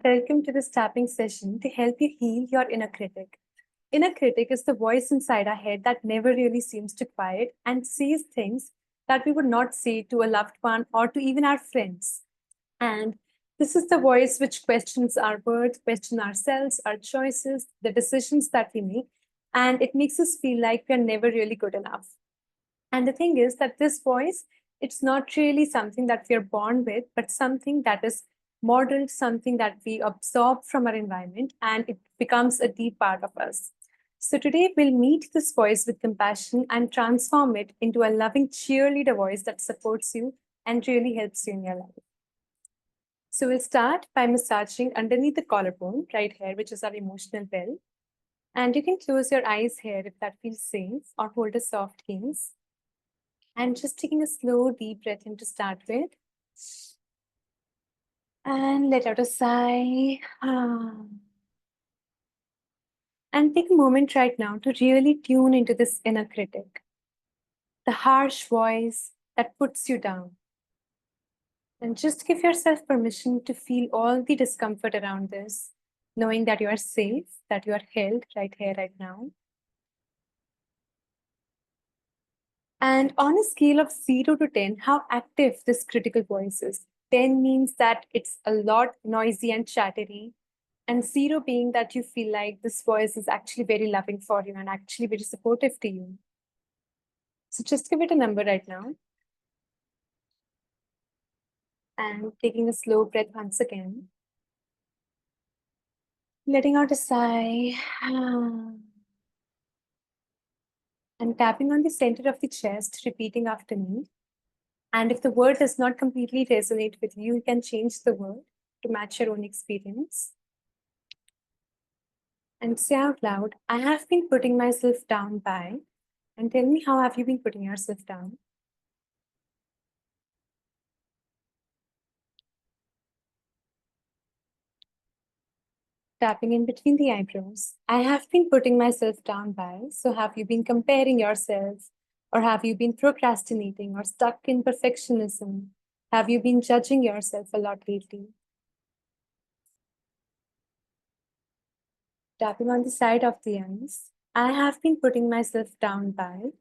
Welcome to this tapping session to help you heal your inner critic. Inner critic is the voice inside our head that never really seems to quiet and says things that we would not say to a loved one or to even our friends. And this is the voice which questions our worth, questions ourselves, our choices, the decisions that we make, and it makes us feel like we're never really good enough. And the thing is that this voice, it's not really something that we are born with, but something that is modeled, something that we absorb from our environment, and it becomes a deep part of us. So today we'll meet this voice with compassion and transform it into a loving cheerleader voice that supports you and really helps you in your life. So we'll start by massaging underneath the collarbone, right here, which is our emotional belt. And you can close your eyes here if that feels safe, or hold a soft gaze. And just taking a slow, deep breath in to start with. And let out a sigh. And take a moment right now to really tune into this inner critic, the harsh voice that puts you down. And just give yourself permission to feel all the discomfort around this, knowing that you are safe, that you are held right here, right now. And on a scale of 0 to 10, how active this critical voice is. 10 means that it's a lot noisy and chattery, and 0 being that you feel like this voice is actually very loving for you and actually very supportive to you. So just give it a number right now. And taking a slow breath once again. Letting out a sigh. And tapping on the center of the chest, repeating after me. And if the word does not completely resonate with you, you can change the word to match your own experience. And say out loud, I have been putting myself down by, and tell me, how have you been putting yourself down? Tapping in between the eyebrows. I have been putting myself down by, so have you been comparing yourself? Or have you been procrastinating or stuck in perfectionism? Have you been judging yourself a lot lately? Tapping on the side of the eyes. I have been putting myself down by.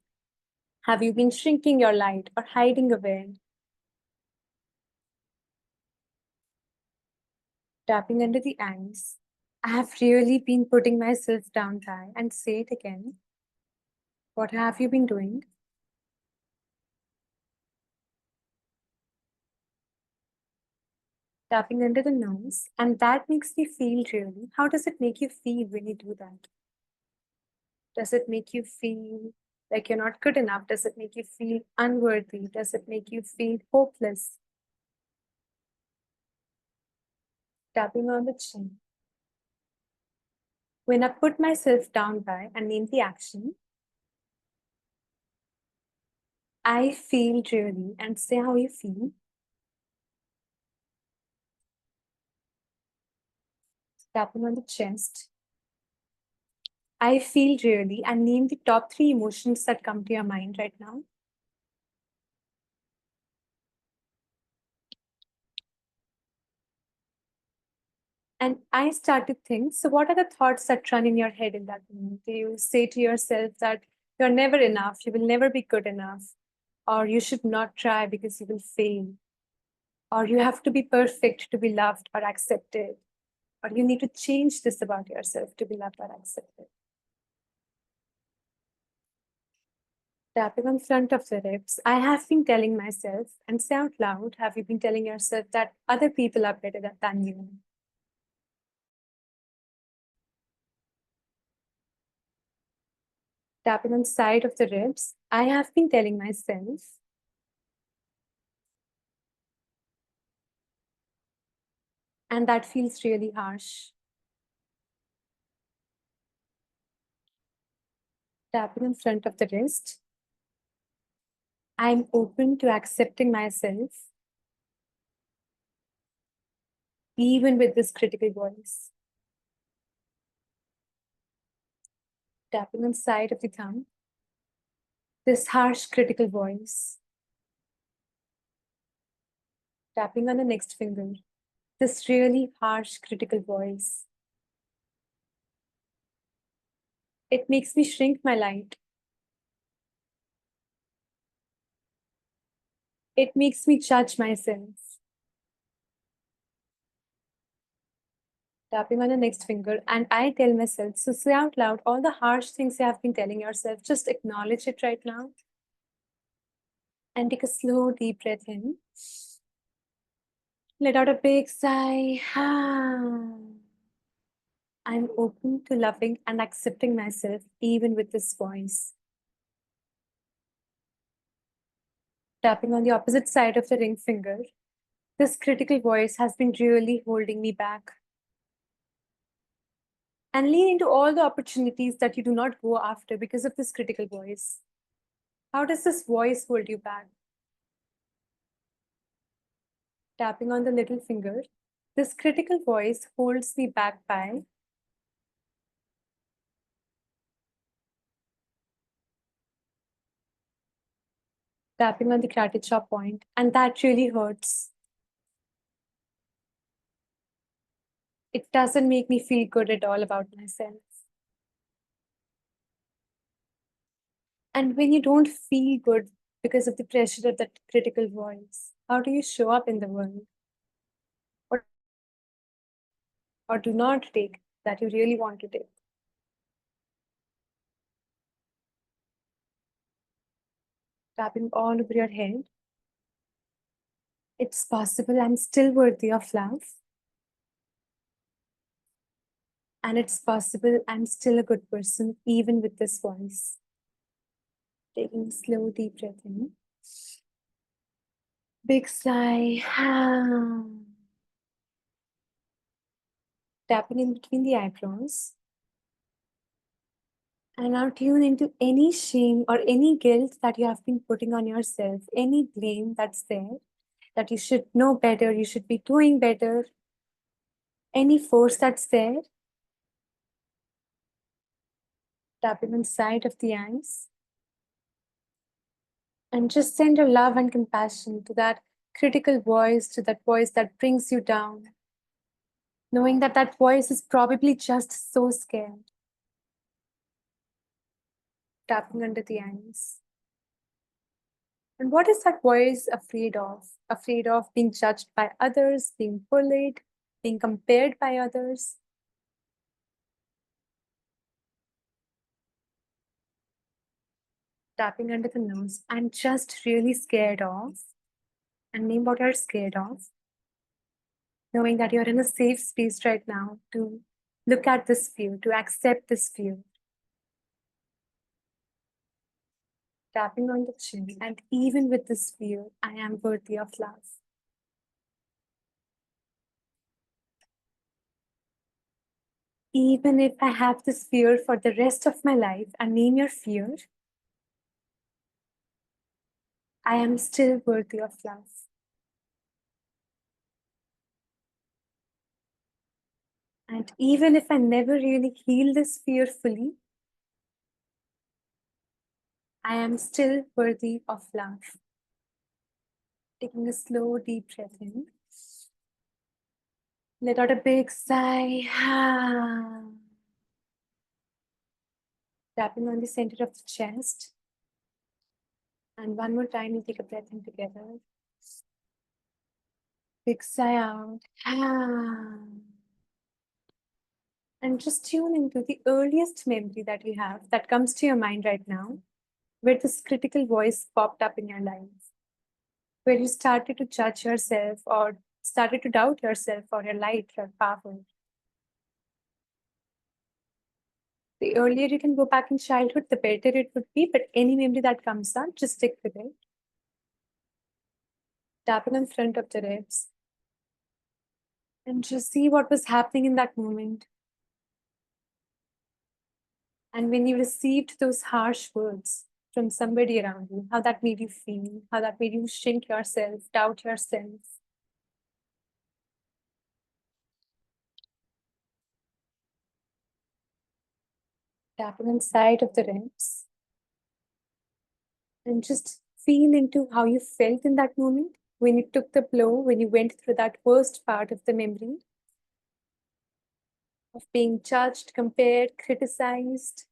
Have you been shrinking your light or hiding away? Tapping under the eyes. I have really been putting myself down by, and say it again. What have you been doing? Tapping under the nose, and that makes me feel really. How does it make you feel when you do that? Does it make you feel like you're not good enough? Does it make you feel unworthy? Does it make you feel hopeless? Tapping on the chin. When I put myself down by and name the action, I feel really, and say how you feel. Tapping on the chest. I feel really, and name the top 3 emotions that come to your mind right now. And I started to think, so what are the thoughts that run in your head in that moment? Do you say to yourself that you're never enough, you will never be good enough, or you should not try because you will fail, or you have to be perfect to be loved or accepted, or you need to change this about yourself to be loved or accepted? Tapping on front of the ribs, I have been telling myself, and say out loud, have you been telling yourself that other people are better than you? Tapping on side of the ribs, I have been telling myself, and that feels really harsh. Tapping in front of the wrist, I'm open to accepting myself, even with this critical voice. Tapping on side of the thumb, this harsh critical voice. Tapping on the next finger, This really harsh, critical voice. It makes me shrink my light. It makes me judge myself. Tapping on the next finger, and I tell myself, so say out loud all the harsh things you have been telling yourself. Just acknowledge it right now and take a slow, deep breath in. Let out a big sigh. I'm open to loving and accepting myself, even with this voice. Tapping on the opposite side of the ring finger. This critical voice has been really holding me back. And lean into all the opportunities that you do not go after because of this critical voice. How does this voice hold you back? Tapping on the little finger. This critical voice holds me back by tapping on the gratitude point, and that really hurts. It doesn't make me feel good at all about myself. And when you don't feel good because of the pressure of that critical voice, how do you show up in the world? Or do not take that you really want to take? Tapping all over your head. It's possible I'm still worthy of love. And it's possible I'm still a good person, even with this voice. Taking a slow, deep breath in. Big sigh. Tapping in between the eyebrows. And now tune into any shame or any guilt that you have been putting on yourself, any blame that's there, that you should know better, you should be doing better, any force that's there. Tapping on the side of the eyes. And just send your love and compassion to that critical voice, to that voice that brings you down, knowing that that voice is probably just so scared. Tapping under the eyes. And what is that voice afraid of? Afraid of being judged by others, being bullied, being compared by others. Tapping under the nose. I'm just really scared of. And name what you're scared of. Knowing that you're in a safe space right now to look at this fear, to accept this fear. Tapping on the chin, and even with this fear, I am worthy of love. Even if I have this fear for the rest of my life, and name your fear, I am still worthy of love. And even if I never really heal this fear fully, I am still worthy of love. Taking a slow, deep breath in. Let out a big sigh. Tapping on the center of the chest. And one more time, you take a breath in together. Big sigh out. And just tune into the earliest memory that you have that comes to your mind right now, where this critical voice popped up in your life, where you started to judge yourself or started to doubt yourself or your light, your power. The earlier you can go back in childhood, the better it would be, but any memory that comes up, just stick with it. Tapping in front of the ribs. And just see what was happening in that moment. And when you received those harsh words from somebody around you, how that made you feel, how that made you shrink yourself, doubt yourself. Tapping inside of the ribs. And just feel into how you felt in that moment. when you took the blow, when you went through that worst part of the memory of being judged, compared, criticized.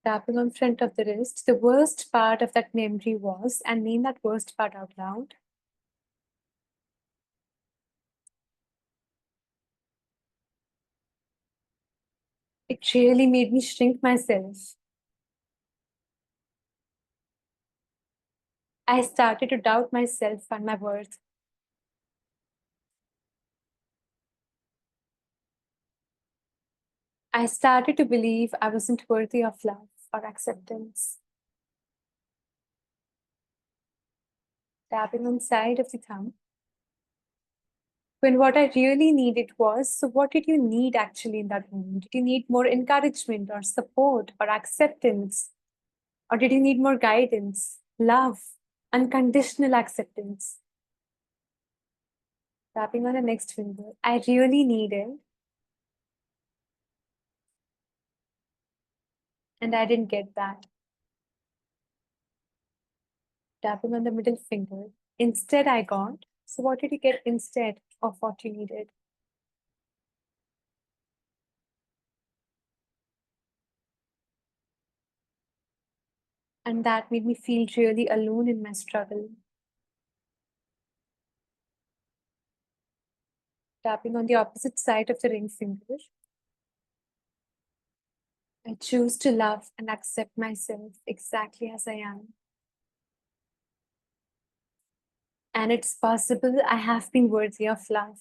Tapping on front of the wrist, the worst part of that memory was, and name that worst part out loud. It really made me shrink myself. I started to doubt myself and my worth. I started to believe I wasn't worthy of love or acceptance. Tapping on side of the thumb. When what I really needed was, so what did you need actually in that moment? Did you need more encouragement or support or acceptance? Or did you need more guidance, love, unconditional acceptance? Tapping on the next finger. I really needed, and I didn't get that. Tapping on the middle finger. Instead, I got. So, what did you get instead of what you needed? And that made me feel really alone in my struggle. Tapping on the opposite side of the ring finger. I choose to love and accept myself exactly as I am. And it's possible I have been worthy of love.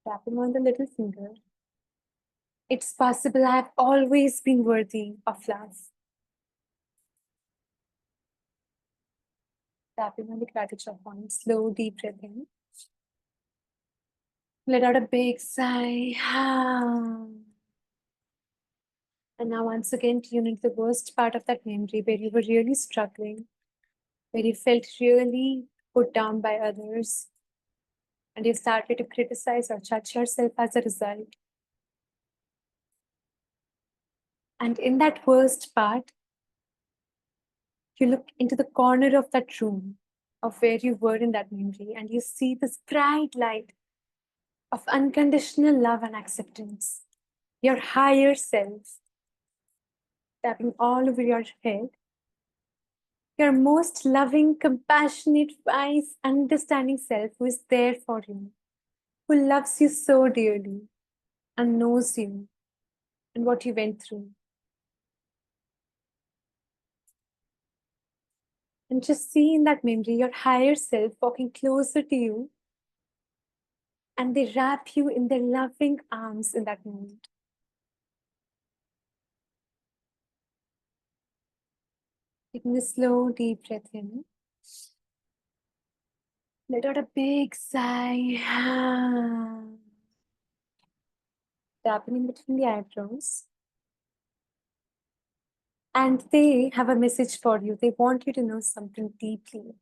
Tapping on the little finger. It's possible I have always been worthy of love. Tapping on the gratitude point. Slow, deep breath in. Let out a big sigh. And now, once again, tune into the worst part of that memory where you were really struggling, where you felt really put down by others, and you started to criticize or judge yourself as a result. And in that worst part, you look into the corner of that room of where you were in that memory, and you see this bright light of unconditional love and acceptance. Your higher self tapping all over your head, your most loving, compassionate, wise, understanding self who is there for you, who loves you so dearly and knows you and what you went through. And just see in that memory your higher self walking closer to you, and they wrap you in their loving arms in that moment. Taking a slow, deep breath in. Let out a big sigh. Tapping in between the eyebrows. And they have a message for you. They want you to know something deeply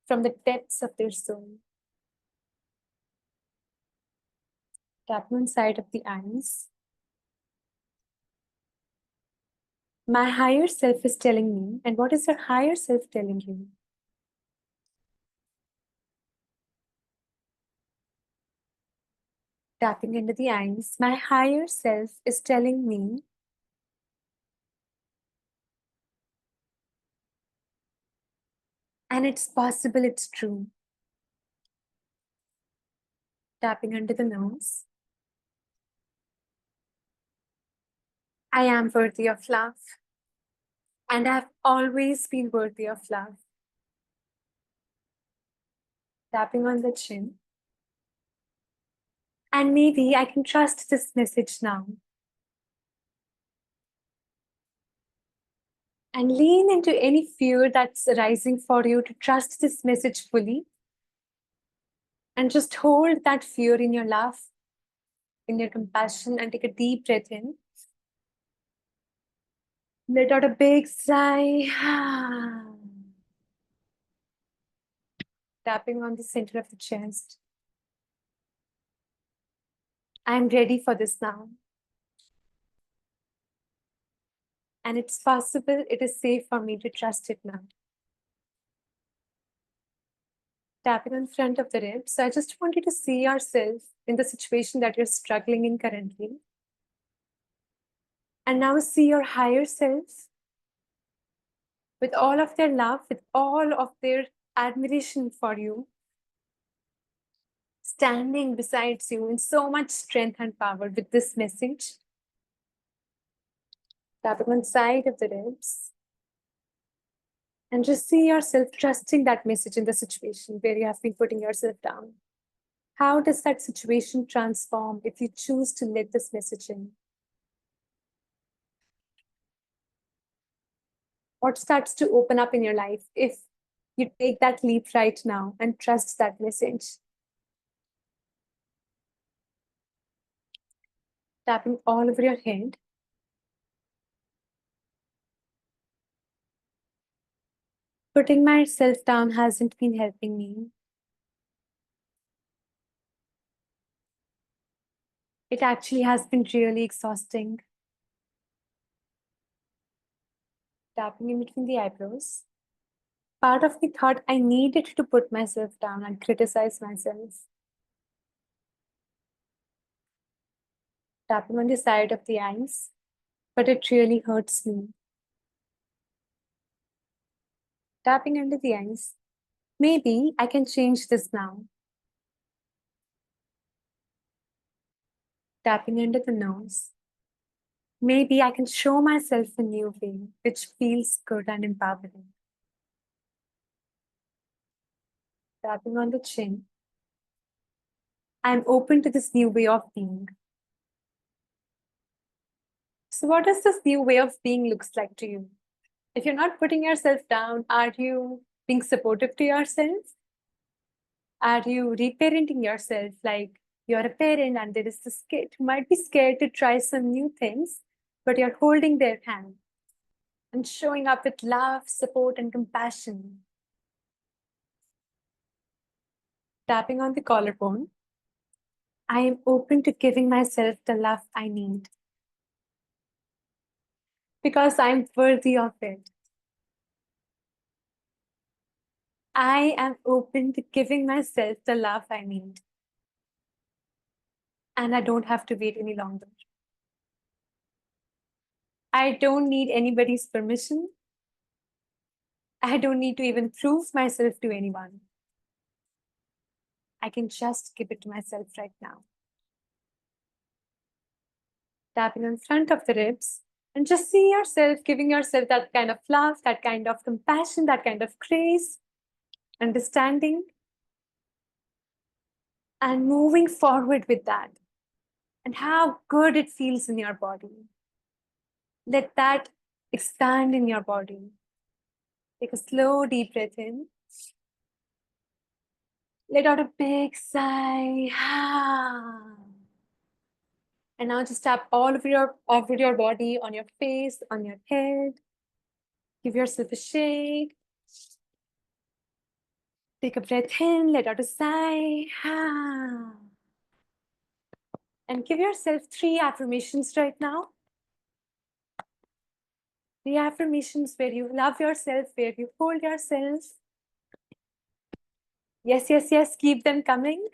from the depths of their soul. Tapping inside of the eyes. My higher self is telling me. And what is your higher self telling you? Tapping into the eyes. My higher self is telling me. And it's possible it's true. Tapping under the nose. I am worthy of love. And I've always been worthy of love. Tapping on the chin. And maybe I can trust this message now. And lean into any fear that's arising for you to trust this message fully. And just hold that fear in your love, in your compassion, and take a deep breath in. Let out a big sigh. Tapping on the center of the chest. I'm ready for this now. And it's possible, it is safe for me to trust it now. Tapping in front of the ribs. So I just want you to see yourself in the situation that you're struggling in currently. And now see your higher self with all of their love, with all of their admiration for you, standing beside you in so much strength and power with this message. Tapping on side of the ribs. And just see yourself trusting that message in the situation where you have been putting yourself down. How does that situation transform if you choose to let this message in? What starts to open up in your life if you take that leap right now and trust that message? Tapping all over your head. Putting myself down hasn't been helping me. It actually has been really exhausting. Tapping in between the eyebrows. Part of me thought I needed to put myself down and criticize myself. Tapping on the side of the eyes, but it really hurts me. Tapping under the eyes. Maybe I can change this now. Tapping under the nose. Maybe I can show myself a new way, which feels good and empowering. Tapping on the chin. I'm open to this new way of being. So what does this new way of being looks like to you? If you're not putting yourself down, are you being supportive to yourself? Are you reparenting yourself like you're a parent and there is this kid who might be scared to try some new things, but you're holding their hand and showing up with love, support, and compassion. Tapping on the collarbone. I am open to giving myself the love I need because I'm worthy of it. I am open to giving myself the love I need. And I don't have to wait any longer. I don't need anybody's permission. I don't need to even prove myself to anyone. I can just give it to myself right now. Tapping in front of the ribs and just see yourself giving yourself that kind of love, that kind of compassion, that kind of grace, understanding, and moving forward with that. And how good it feels in your body. Let that expand in your body. Take a slow, deep breath in. Let out a big sigh. And now just tap all over your body, on your face, on your head. Give yourself a shake. Take a breath in, let out a sigh. And give yourself 3 affirmations right now. 3 affirmations where you love yourself, where you hold yourself. Yes, yes, yes, keep them coming.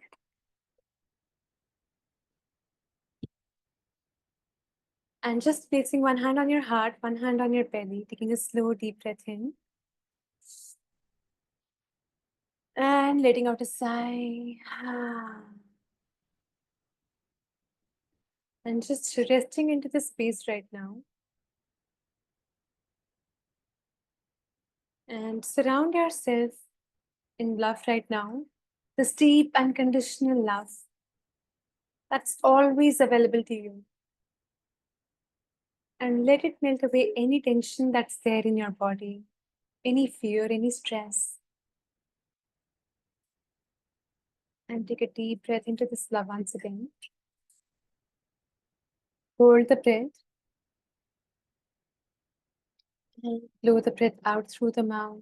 And just placing one hand on your heart, one hand on your belly, taking a slow, deep breath in. And letting out a sigh. And just resting into the space right now. And surround yourself in love right now. This deep, unconditional love that's always available to you. And let it melt away any tension that's there in your body, any fear, any stress. And take a deep breath into this love once again. Hold the breath. And blow the breath out through the mouth.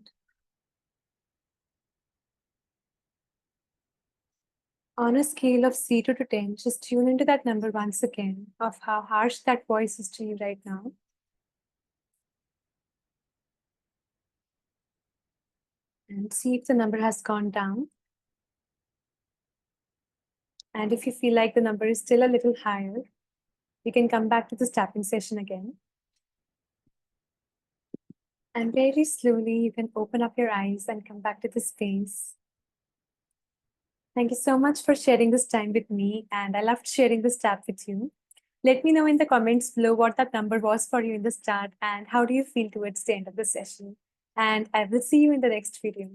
On a scale of 0 to 10, just tune into that number once again of how harsh that voice is to you right now. And see if the number has gone down. And if you feel like the number is still a little higher, you can come back to this tapping session again. And very slowly, you can open up your eyes and come back to the space. Thank you so much for sharing this time with me. And I loved sharing this tap with you. Let me know in the comments below what that number was for you in the start and how do you feel towards the end of the session. And I will see you in the next video.